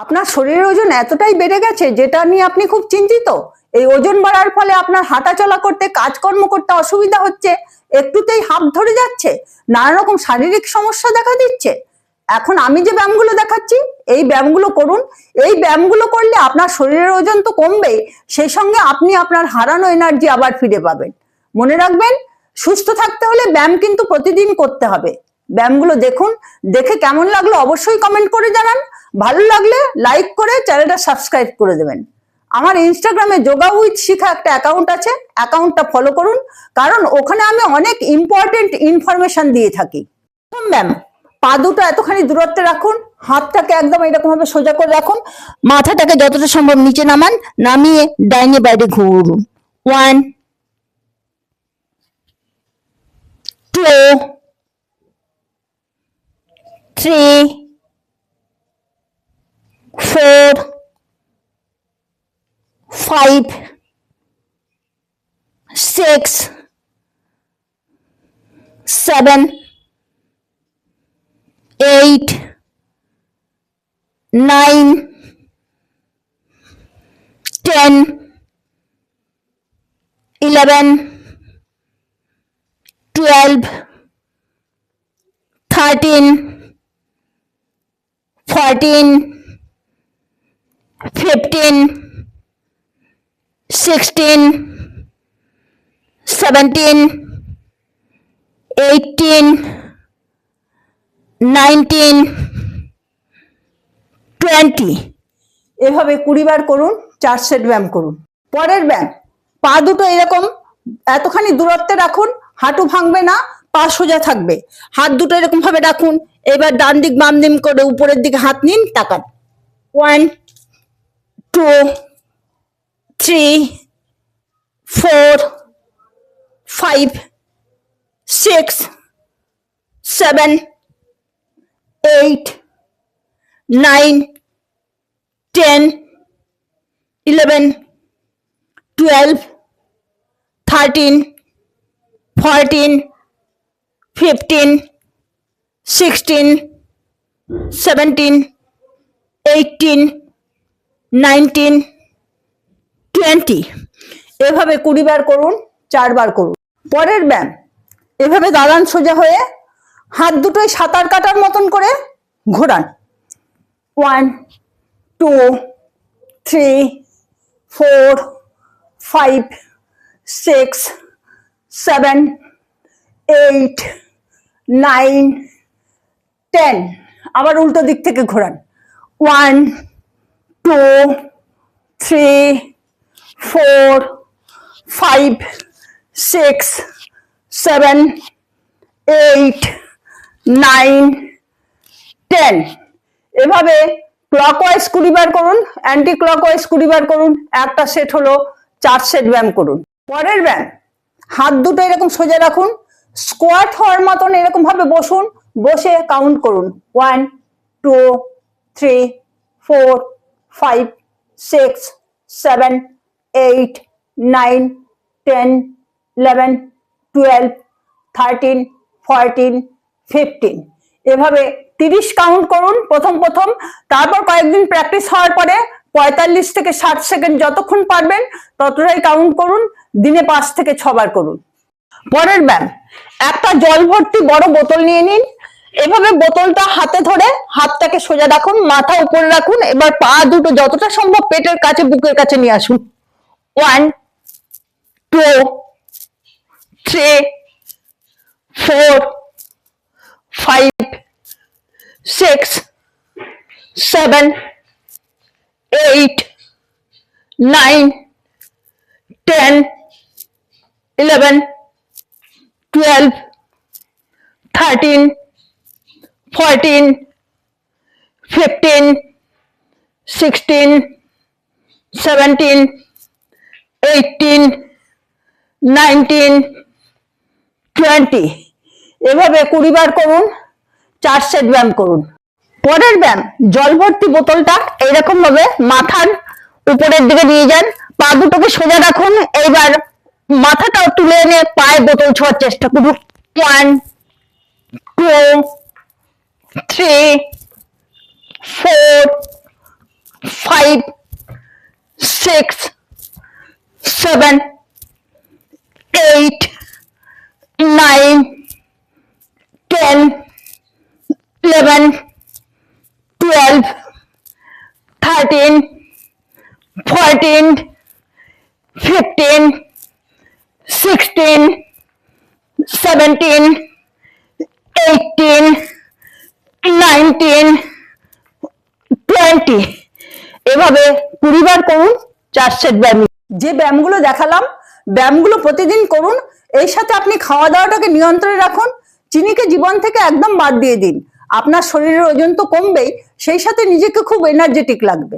আপনার শরীরের ওজন এতটাই বেড়ে গেছে যেটা নিয়ে আপনি খুব চিন্তিত। এই ওজন বাড়ার ফলে আপনার হাঁটাচলা করতে, কাজকর্ম করতে অসুবিধা হচ্ছে, একটুতেই হাঁপ ধরে যাচ্ছে, নানা রকম শারীরিক সমস্যা দেখা দিচ্ছে। এখন আমি যে ব্যায়ামগুলো দেখাচ্ছি এই ব্যায়ামগুলো করুন। এই ব্যায়ামগুলো করলে আপনার শরীরের ওজন তো কমবেই, সেই সঙ্গে আপনি আপনার হারানো এনার্জি আবার ফিরে পাবেন। মনে রাখবেন, সুস্থ থাকতে হলে ব্যায়াম কিন্তু প্রতিদিন করতে হবে। ব্যায়ামগুলো দেখুন, দেখে কেমন লাগলো অবশ্যই কমেন্ট করে জানান। ভালো লাগলে লাইক করে চ্যানেলটা সাবস্ক্রাইব করে দেবেন। আমার ইনস্টাগ্রামে যোগা উইথ শিখা একটা অ্যাকাউন্ট আছে, অ্যাকাউন্টটা ফলো করুন, কারণ ওখানে আমি অনেক ইম্পর্টেন্ট ইনফরমেশন দিয়ে থাকি। ব্যায়াম, পা দুটো এতখানি দূরত্বে রাখুন, হাতটাকে একদম এরকম ভাবে সোজা করে রাখুন, মাথাটাকে যতটা সম্ভব নিচে নামান, নামিয়ে ডাইনে বাইরে ঘুরুন। 1 2 3 4 5 6 7 8 9 10 11 12 13 14 15 16 17 18 19 20। এভাবে 20 বার করুন, 4 সেট ব্যায়াম করুন। পরের ব্যায়াম, পা দুটো এরকম এতখানি দূরত্বে রাখুন, হাঁটু ভাঙবে না, পা সোজা থাকবে, হাত দুটো এরকম ভাবে রাখুন। এবার ডান দিক বাম দিক করে উপরের দিকে হাত নিন, তাকান। 1 2 3 4 5 6 7 8 9 10 11 12 13 14 15 16 17 18 19 20। এভাবে 20 বার করুন, 4 বার করুন। পরের ব্যায়াম, এভাবে দাঁড়ান সোজা হয়ে, হাত দুটোই সাঁতার কাটার মতন করে ঘোরান। 1 2 3 4 5 6 7 8 9 10। আবার উল্টো দিক থেকে ঘোরান। 1 2 3 4 5 6 7 8 9 10। এভাবে ক্লকওয়াইজ 20 বার করুন, অ্যান্টি ক্লকওয়াইজ 20 বার করুন। একটা সেট হলো, 4 সেট ব্যায়াম করুন। পরের ব্যায়াম, হাত দুটো এরকম সোজা রাখুন, স্কোয়াট হওয়ার মতন এরকম ভাবে বসুন, বসে কাউন্ট করুন। 1 2 3 4 5 6 7 8 9 10 11 12 13 14 15। এভাবে 30 কাউন্ট করুন প্রথম প্রথম, তারপর কয়েকদিন প্র্যাকটিস হওয়ার পরে 45 থেকে 60 সেকেন্ড যতক্ষণ পারবেন ততটাই কাউন্ট করুন। দিনে 5 থেকে 6 বার করুন। পরের ব্যায়াম, একটা জল ভর্তি বড় বোতল নিয়ে নিন, এভাবে বোতলটা হাতে ধরে হাতটাকে সোজা রাখুন, মাথা উপরে রাখুন, এবার পা দুটো যতটা সম্ভব পেটের কাছে, বুকের কাছে নিয়ে আসুন। 1 2 3 4 5 6 7 8 9 10 11 12 13 14 15 16 17 18 19 20। এভাবে 20 বার করুন, 4 সেট ব্যায়াম করুন। পরের ব্যায়াম, জল ভর্তি বোতলটা এইরকম ভাবে মাথার উপরের দিকে নিয়ে যান, পা দুটোকে সোজা রাখুন, এইবার মাথাটাও তুলে এনে পায়ে বোতল ছোঁয়ার চেষ্টা করুন। 1 2 3 4 5 6 7 8 9 10 11 12 13 14 15 16 17 18 19 20 এভাবে 20 বার করুন 4 সেট ব্যায়াম। যে ব্যায়ামগুলো দেখালাম ব্যায়ামগুলো প্রতিদিন করুন। এর সাথে আপনি খাওয়া দাওয়াটাকে নিয়ন্ত্রণে রাখুন, চিনিকে জীবন থেকে একদম বাদ দিয়ে দিন। আপনার শরীরের ওজন তো কমবেই, সেই সাথে নিজেকে খুব এনার্জেটিক লাগবে।